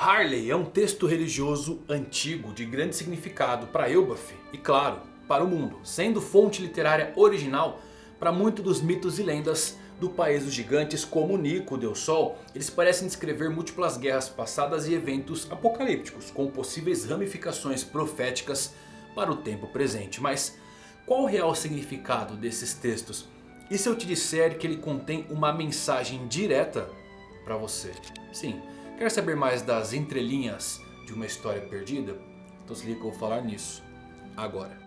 Harley é um texto religioso antigo de grande significado para Elbaf e, claro, para o mundo, sendo fonte literária original para muitos dos mitos e lendas do país dos gigantes, como Nico, o Deus Sol. Eles parecem descrever múltiplas guerras passadas e eventos apocalípticos, com possíveis ramificações proféticas para o tempo presente. Mas qual o real significado desses textos? E se eu te disser que ele contém uma mensagem direta para você? Sim, quer saber mais das entrelinhas de uma história perdida? Então se liga que eu vou falar nisso agora.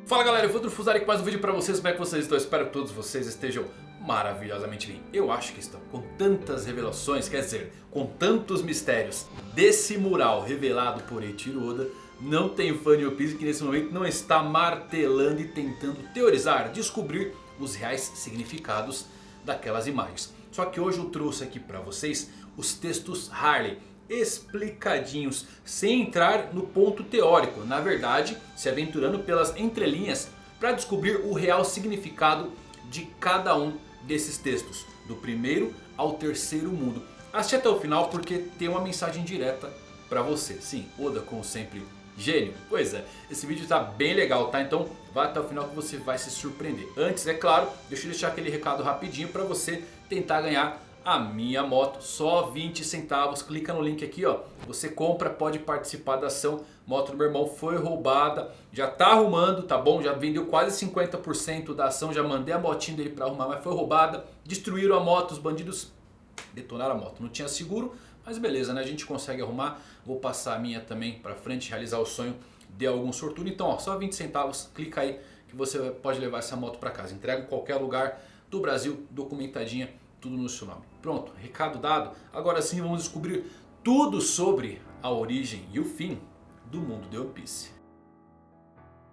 Fala galera, eu vou Fusari com mais um vídeo pra vocês. Como é que vocês estão? Eu espero que todos vocês estejam maravilhosamente bem. Eu acho que estão, com tantas revelações, quer dizer, com tantos mistérios desse mural revelado por Eiichiro Oda. Não tem fã de One Piece que nesse momento não está martelando e tentando teorizar, descobrir os reais significados daquelas imagens. Só que hoje eu trouxe aqui pra vocês os textos Harley explicadinhos, sem entrar no ponto teórico. Na verdade, se aventurando pelas entrelinhas para descobrir o real significado de cada um desses textos, do primeiro ao terceiro mundo. Assiste até o final porque tem uma mensagem direta para você. Sim, Oda como sempre, gênio. Pois é, esse vídeo tá bem legal, tá? Então vá até o final que você vai se surpreender. Antes, é claro, deixa eu deixar aquele recado rapidinho para você tentar ganhar a minha moto, só 20 centavos, clica no link aqui, ó. Você compra, pode participar da ação. Moto do meu irmão foi roubada, já tá arrumando, tá bom? Já vendeu quase 50% da ação, já mandei a motinha dele pra arrumar, mas foi roubada. Destruíram a moto, os bandidos detonaram a moto, não tinha seguro, mas beleza, né? A gente consegue arrumar. Vou passar a minha também pra frente, realizar o sonho de algum sortudo. Então ó, só 20 centavos, clica aí que você pode levar essa moto pra casa. Entrega em qualquer lugar do Brasil, documentadinha, tudo no seu nome. Pronto, recado dado. Agora sim vamos descobrir tudo sobre a origem e o fim do mundo de One Piece.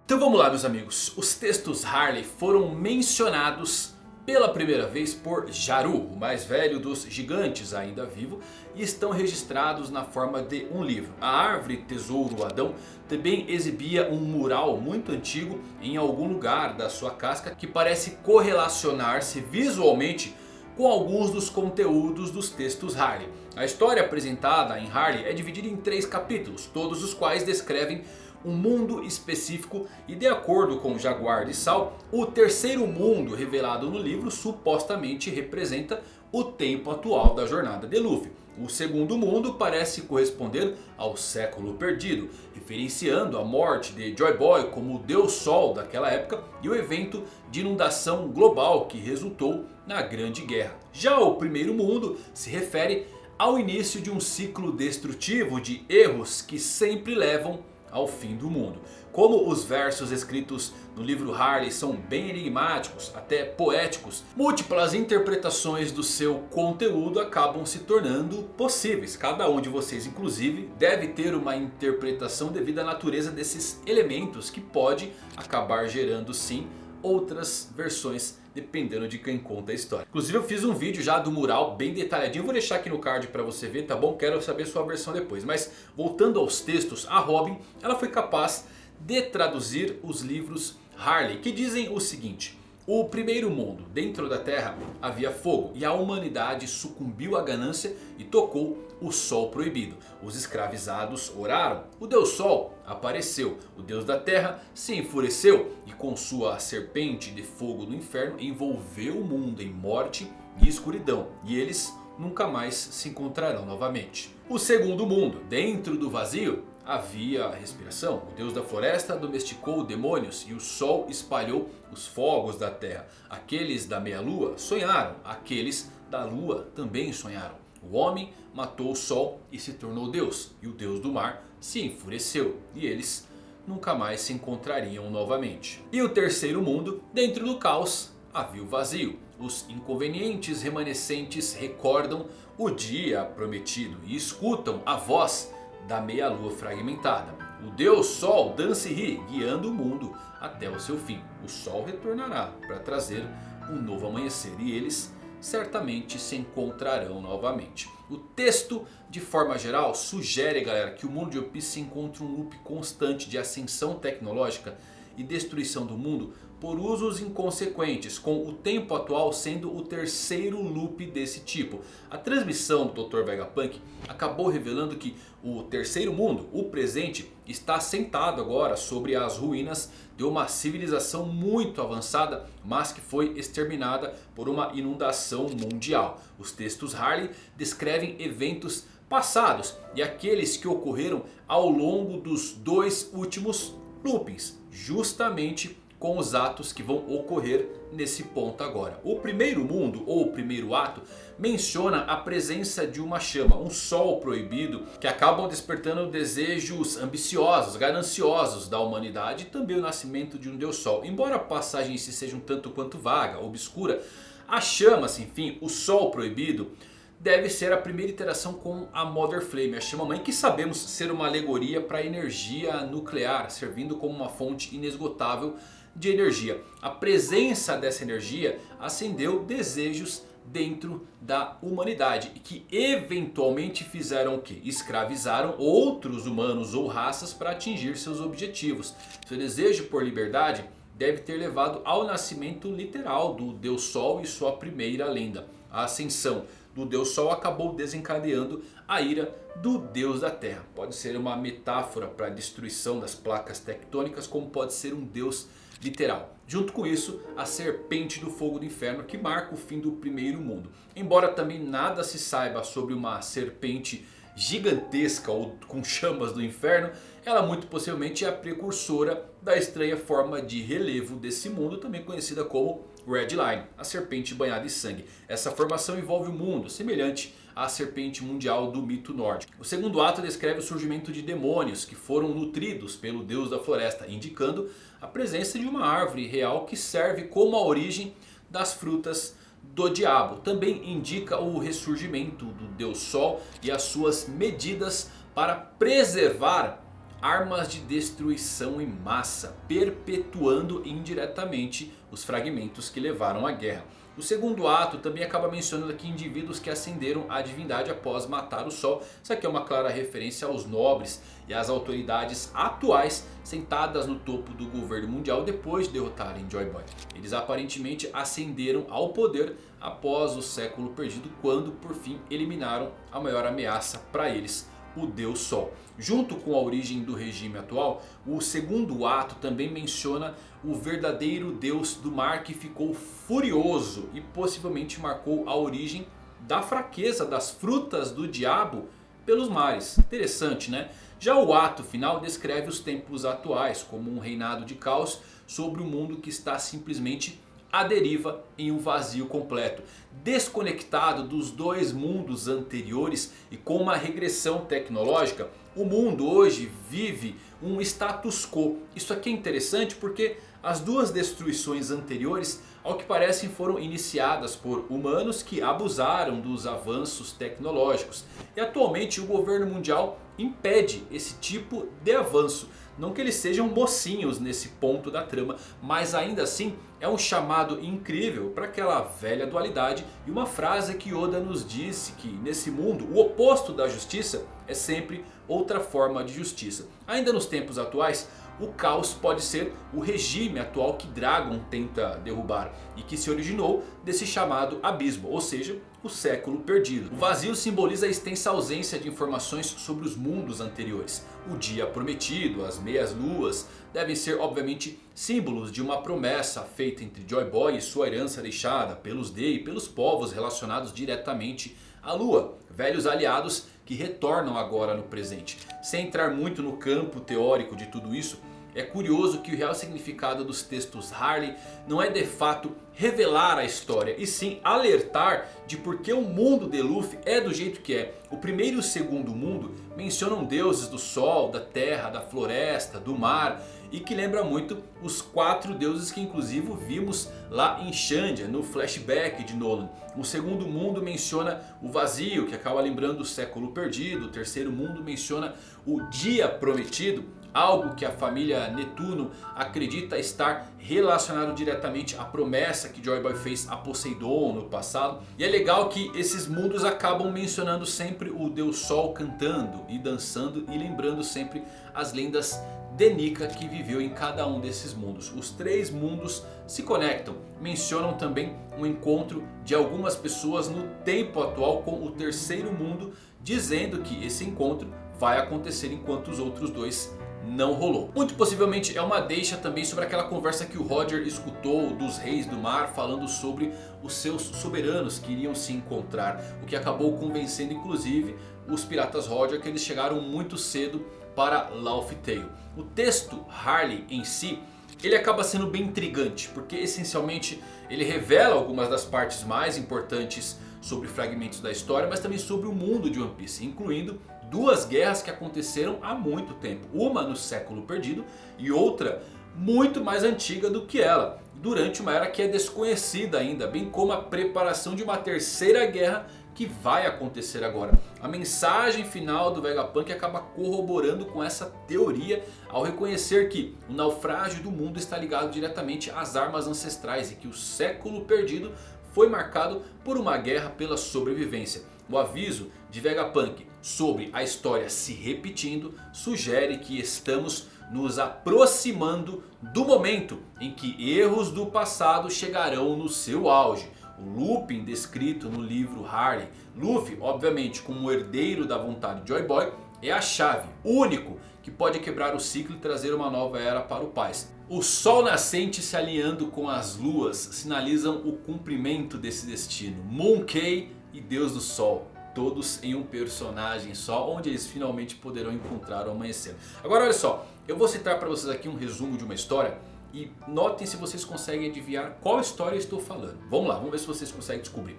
Então vamos lá meus amigos. Os textos Harley foram mencionados pela primeira vez por Jaru, o mais velho dos gigantes ainda vivo. E estão registrados na forma de um livro. A árvore Tesouro Adão também exibia um mural muito antigo em algum lugar da sua casca, que parece correlacionar-se visualmente com alguns dos conteúdos dos textos Harley. A história apresentada em Harley é dividida em 3 capítulos, todos os quais descrevem um mundo específico. E de acordo com Jaguar de Sal, o terceiro mundo revelado no livro supostamente representa o tempo atual da jornada de Luffy. O segundo mundo parece corresponder ao século perdido, referenciando a morte de Joy Boy como o Deus Sol daquela época e o evento de inundação global que resultou na Grande Guerra. Já o primeiro mundo se refere ao início de um ciclo destrutivo de erros que sempre levam ao fim do mundo. Como os versos escritos no livro Harley são bem enigmáticos, até poéticos, múltiplas interpretações do seu conteúdo acabam se tornando possíveis. Cada um de vocês inclusive deve ter uma interpretação devido à natureza desses elementos, que pode acabar gerando sim outras versões dependendo de quem conta a história. Inclusive eu fiz um vídeo já do mural bem detalhadinho, vou deixar aqui no card pra você ver, tá bom? Quero saber sua versão depois. Mas voltando aos textos, a Robin ela foi capaz de traduzir os livros Harley, que dizem o seguinte: o primeiro mundo, dentro da terra havia fogo e a humanidade sucumbiu à ganância e tocou o sol proibido. Os escravizados oraram, o Deus Sol apareceu, o Deus da terra se enfureceu e com sua serpente de fogo do inferno envolveu o mundo em morte e escuridão. E eles nunca mais se encontrarão novamente. O segundo mundo, dentro do vazio havia respiração. O Deus da floresta domesticou demônios e o sol espalhou os fogos da terra. Aqueles da meia-lua sonharam, aqueles da lua também sonharam. O homem matou o sol e se tornou Deus. E o Deus do mar se enfureceu. E eles nunca mais se encontrariam novamente. E o terceiro mundo, dentro do caos havia o vazio. Os inconvenientes remanescentes recordam o dia prometido e escutam a voz da meia-lua fragmentada. O Deus Sol dança e ri, guiando o mundo até o seu fim. O Sol retornará para trazer um novo amanhecer e eles certamente se encontrarão novamente. O texto, de forma geral, sugere, galera, que o mundo de One Piece se encontra um loop constante de ascensão tecnológica e destruição do mundo por usos inconsequentes, com o tempo atual sendo o terceiro loop desse tipo. A transmissão do Dr. Vegapunk acabou revelando que o terceiro mundo, o presente, está assentado agora sobre as ruínas de uma civilização muito avançada, mas que foi exterminada por uma inundação mundial. Os textos Harley descrevem eventos passados e aqueles que ocorreram ao longo dos 2 últimos loopings, justamente com os atos que vão ocorrer nesse ponto agora. O primeiro mundo, ou o primeiro ato, menciona a presença de uma chama, um sol proibido, que acabam despertando desejos ambiciosos, gananciosos da humanidade, e também o nascimento de um Deus Sol. Embora a passagem em si seja um tanto quanto vaga, obscura, a chama, enfim, o sol proibido, deve ser a primeira interação com a Mother Flame, a chama mãe, que sabemos ser uma alegoria para a energia nuclear, servindo como uma fonte inesgotável de energia. A presença dessa energia acendeu desejos dentro da humanidade e que eventualmente fizeram o quê? Escravizaram outros humanos ou raças para atingir seus objetivos. Seu desejo por liberdade deve ter levado ao nascimento literal do Deus Sol e sua primeira lenda. A ascensão do Deus Sol acabou desencadeando a ira do Deus da Terra. Pode ser uma metáfora para a destruição das placas tectônicas, como pode ser um Deus literal. Junto com isso, a serpente do fogo do inferno, que marca o fim do primeiro mundo. Embora também nada se saiba sobre uma serpente gigantesca ou com chamas do inferno, ela muito possivelmente é a precursora da estranha forma de relevo desse mundo, também conhecida como Red Line, a serpente banhada em sangue. Essa formação envolve um mundo semelhante à serpente mundial do mito nórdico. O segundo ato descreve o surgimento de demônios que foram nutridos pelo deus da floresta, indicando a presença de uma árvore real que serve como a origem das frutas do diabo. Também indica o ressurgimento do Deus Sol e as suas medidas para preservar armas de destruição em massa, perpetuando indiretamente os fragmentos que levaram à guerra. O segundo ato também acaba mencionando aqui indivíduos que ascenderam à divindade após matar o Sol. Isso aqui é uma clara referência aos nobres e às autoridades atuais sentadas no topo do governo mundial depois de derrotarem Joy Boy. Eles aparentemente ascenderam ao poder após o século perdido, quando por fim eliminaram a maior ameaça para eles, o Deus Sol. Junto com a origem do regime atual, o segundo ato também menciona o verdadeiro Deus do mar, que ficou furioso e possivelmente marcou a origem da fraqueza das frutas do diabo pelos mares. Interessante, né? Já o ato final descreve os tempos atuais como um reinado de caos sobre um mundo que está simplesmente à deriva em um vazio completo, desconectado dos 2 mundos anteriores e com uma regressão tecnológica. O mundo hoje vive um status quo. Isso aqui é interessante porque as 2 destruições anteriores, ao que parece, foram iniciadas por humanos que abusaram dos avanços tecnológicos. E atualmente o governo mundial impede esse tipo de avanço. Não que eles sejam mocinhos nesse ponto da trama, mas ainda assim é um chamado incrível para aquela velha dualidade. E uma frase que Oda nos disse, que nesse mundo o oposto da justiça é sempre outra forma de justiça. Ainda nos tempos atuais, o caos pode ser o regime atual que Dragon tenta derrubar e que se originou desse chamado abismo, ou seja, o século perdido. O vazio simboliza a extensa ausência de informações sobre os mundos anteriores. O dia prometido, as meias luas, devem ser obviamente símbolos de uma promessa feita entre Joy Boy e sua herança deixada pelos Dei e pelos povos relacionados diretamente à lua, velhos aliados que retornam agora no presente. Sem entrar muito no campo teórico de tudo isso, é curioso que o real significado dos textos Harley não é de fato revelar a história, e sim alertar de por que o mundo de Luffy é do jeito que é. O primeiro e o segundo mundo mencionam deuses do sol, da terra, da floresta, do mar, e que lembra muito os 4 deuses que inclusive vimos lá em Shandia, no flashback de Nolan. O segundo mundo menciona o vazio, que acaba lembrando o século perdido. O terceiro mundo menciona o dia prometido, algo que a família Netuno acredita estar relacionado diretamente à promessa que Joy Boy fez a Poseidon no passado. E é legal que esses mundos acabam mencionando sempre o Deus Sol cantando e dançando e lembrando sempre as lendas de Nika que viveu em cada um desses mundos. Os 3 mundos se conectam. Mencionam também um encontro de algumas pessoas no tempo atual com o 3º mundo, dizendo que esse encontro vai acontecer enquanto os outros 2 não rolou. Muito possivelmente é uma deixa também sobre aquela conversa que o Roger escutou dos reis do mar falando sobre os seus soberanos que iriam se encontrar. O que acabou convencendo inclusive os piratas Roger que eles chegaram muito cedo para Laugh Tale. O texto Harley em si, ele acaba sendo bem intrigante, porque essencialmente ele revela algumas das partes mais importantes sobre fragmentos da história, mas também sobre o mundo de One Piece, incluindo 2 guerras que aconteceram há muito tempo. Uma no século perdido e outra muito mais antiga do que ela, durante uma era que é desconhecida ainda, bem como a preparação de uma 3ª guerra que vai acontecer agora. A mensagem final do Vegapunk acaba corroborando com essa teoria ao reconhecer que o naufrágio do mundo está ligado diretamente às armas ancestrais e que o século perdido foi marcado por uma guerra pela sobrevivência. O aviso de Vegapunk sobre a história se repetindo sugere que estamos nos aproximando do momento em que erros do passado chegarão no seu auge. O looping descrito no livro Harley, Luffy obviamente como herdeiro da vontade de Joy Boy, é a chave, o único que pode quebrar o ciclo e trazer uma nova era para o país. O sol nascente se alinhando com as luas sinalizam o cumprimento desse destino. Moonkei e Deus do Sol, todos em um personagem só, onde eles finalmente poderão encontrar o amanhecer. Agora olha só, eu vou citar para vocês aqui um resumo de uma história. E notem se vocês conseguem adivinhar qual história eu estou falando. Vamos lá, vamos ver se vocês conseguem descobrir.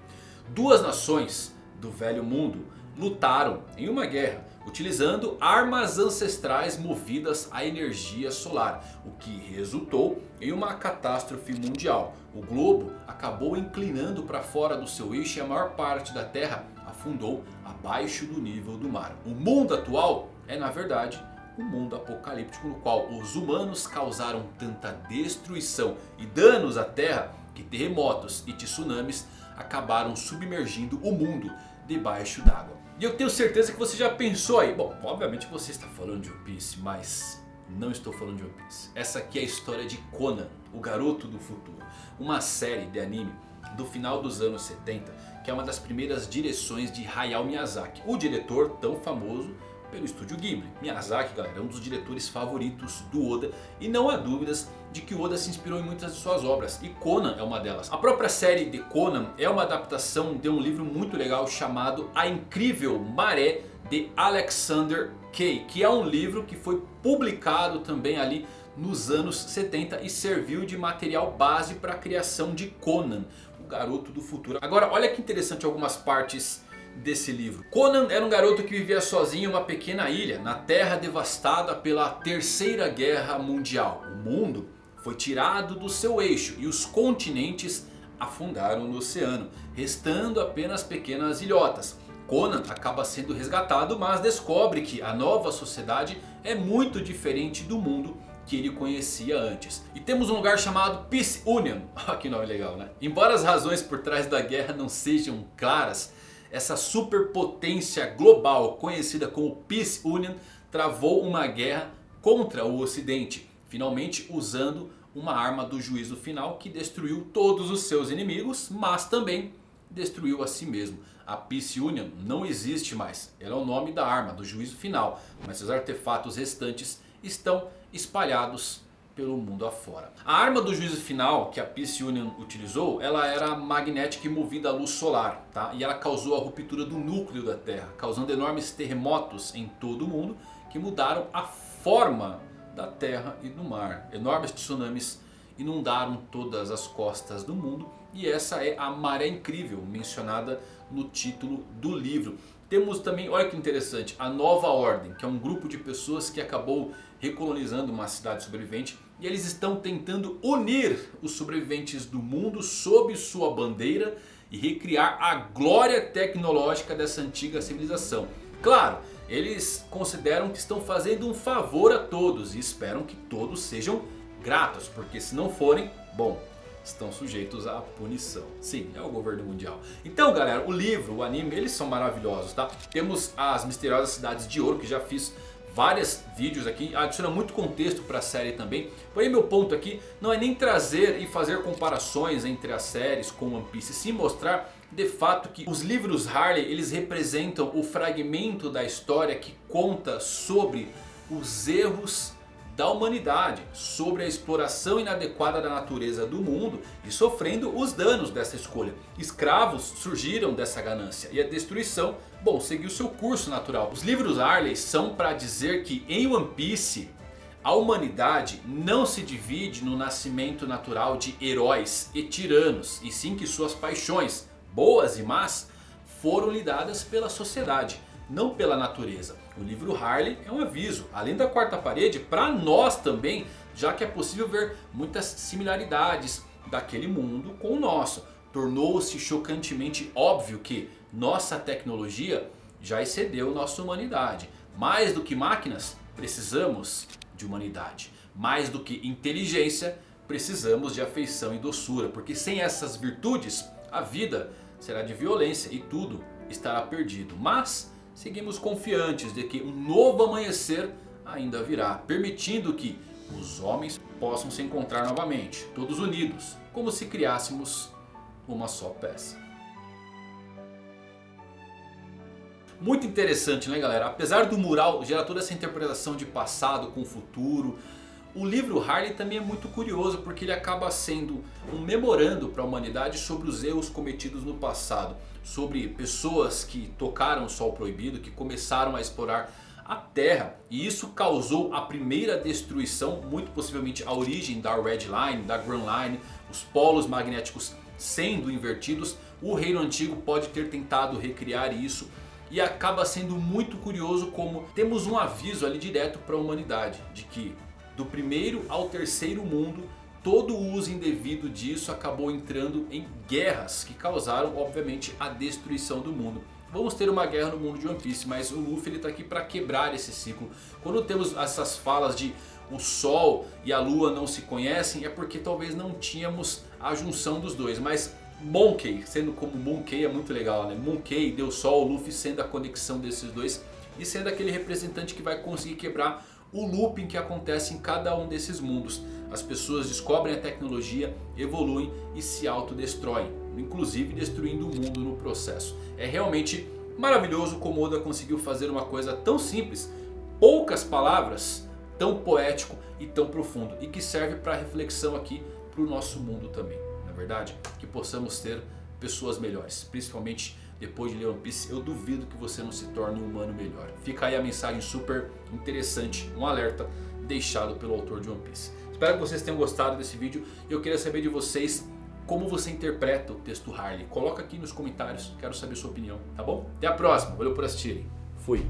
2 nações do velho mundo lutaram em uma guerra utilizando armas ancestrais movidas à energia solar, o que resultou em uma catástrofe mundial. O globo acabou inclinando para fora do seu eixo e a maior parte da Terra afundou abaixo do nível do mar. O mundo atual é na verdade um mundo apocalíptico no qual os humanos causaram tanta destruição e danos à Terra que terremotos e tsunamis acabaram submergindo o mundo debaixo d'água. E eu tenho certeza que você já pensou aí. Bom, obviamente você está falando de One Piece, mas não estou falando de One Piece. Essa aqui é a história de Conan, o garoto do futuro. Uma série de anime do final dos anos 70, que é uma das primeiras direções de Hayao Miyazaki, o diretor tão famoso pelo estúdio Ghibli. Miyazaki, galera, é um dos diretores favoritos do Oda e não há dúvidas de que Oda se inspirou em muitas de suas obras e Conan é uma delas. A própria série de Conan é uma adaptação de um livro muito legal chamado A Incrível Maré de Alexander Kay, que é um livro que foi publicado também ali nos anos 70 e serviu de material base para a criação de Conan, o garoto do futuro. Agora olha que interessante algumas partes desse livro. Conan era um garoto que vivia sozinho em uma pequena ilha na terra devastada pela 3ª Guerra Mundial. O mundo foi tirado do seu eixo e os continentes afundaram no oceano, restando apenas pequenas ilhotas. Conan acaba sendo resgatado, mas descobre que a nova sociedade é muito diferente do mundo que ele conhecia antes. E temos um lugar chamado Peace Union. Que nome legal, né? Embora as razões por trás da guerra não sejam claras, essa superpotência global conhecida como Peace Union travou uma guerra contra o Ocidente, finalmente usando uma arma do juízo final que destruiu todos os seus inimigos, mas também destruiu a si mesmo. A Peace Union não existe mais, ela é o nome da arma do juízo final, mas seus artefatos restantes estão espalhados pelo mundo afora. A arma do juízo final que a Peace Union utilizou, ela era magnética e movida à luz solar, tá? E ela causou a ruptura do núcleo da Terra, causando enormes terremotos em todo o mundo que mudaram a forma da Terra e do mar. Enormes tsunamis inundaram todas as costas do mundo e essa é a Maré Incrível mencionada no título do livro. Temos também, olha que interessante, a Nova Ordem, que é um grupo de pessoas que acabou recolonizando uma cidade sobrevivente. E eles estão tentando unir os sobreviventes do mundo sob sua bandeira e recriar a glória tecnológica dessa antiga civilização. Claro, eles consideram que estão fazendo um favor a todos. E esperam que todos sejam gratos. Porque se não forem, bom, estão sujeitos à punição. Sim, é o governo mundial. Então galera, o livro, o anime, eles são maravilhosos, tá? Temos as misteriosas cidades de ouro, que já fiz vários vídeos aqui, adiciona muito contexto para a série também. Porém meu ponto aqui não é nem trazer e fazer comparações entre as séries com One Piece, sim mostrar de fato que os livros Harley, eles representam o fragmento da história que conta sobre os erros da humanidade, sobre a exploração inadequada da natureza do mundo e sofrendo os danos dessa escolha. Escravos surgiram dessa ganância e a destruição, bom, seguiu seu curso natural. Os livros Harley são para dizer que em One Piece a humanidade não se divide no nascimento natural de heróis e tiranos, e sim que suas paixões, boas e más, foram lhe dadas pela sociedade, não pela natureza. O livro Harley é um aviso, além da quarta parede, para nós também, já que é possível ver muitas similaridades daquele mundo com o nosso. Tornou-se chocantemente óbvio que nossa tecnologia já excedeu nossa humanidade. Mais do que máquinas, precisamos de humanidade. Mais do que inteligência, precisamos de afeição e doçura. Porque sem essas virtudes, a vida será de violência e tudo estará perdido. Mas seguimos confiantes de que um novo amanhecer ainda virá, permitindo que os homens possam se encontrar novamente, todos unidos, como se criássemos uma só peça. Muito interessante, né galera? Apesar do mural gerar toda essa interpretação de passado com futuro, o livro Harley também é muito curioso porque ele acaba sendo um memorando para a humanidade sobre os erros cometidos no passado. Sobre pessoas que tocaram o sol proibido, que começaram a explorar a Terra. E isso causou a primeira destruição, muito possivelmente a origem da Red Line, da Grand Line. Os polos magnéticos sendo invertidos. O Reino Antigo pode ter tentado recriar isso. E acaba sendo muito curioso como temos um aviso ali direto para a humanidade. De que do primeiro ao terceiro mundo, todo o uso indevido disso acabou entrando em guerras que causaram obviamente a destruição do mundo. Vamos ter uma guerra no mundo de One Piece, mas o Luffy está aqui para quebrar esse ciclo. Quando temos essas falas de o Sol e a Lua não se conhecem, é porque talvez não tínhamos a junção dos dois. Mas Monkey, sendo como Monkey, é muito legal, né? Monkey, Deus Sol, Luffy sendo a conexão desses dois e sendo aquele representante que vai conseguir quebrar o looping que acontece em cada um desses mundos. As pessoas descobrem a tecnologia, evoluem e se autodestroem, inclusive destruindo o mundo no processo. É realmente maravilhoso como Oda conseguiu fazer uma coisa tão simples, poucas palavras, tão poético e tão profundo. E que serve para reflexão aqui para o nosso mundo também, não é verdade? Que possamos ter pessoas melhores, principalmente depois de ler One Piece. Eu duvido que você não se torne um humano melhor. Fica aí a mensagem super interessante, um alerta deixado pelo autor de One Piece. Espero que vocês tenham gostado desse vídeo. E eu queria saber de vocês como você interpreta o texto Harley. Coloca aqui nos comentários, quero saber a sua opinião, tá bom? Até a próxima, valeu por assistirem. Fui!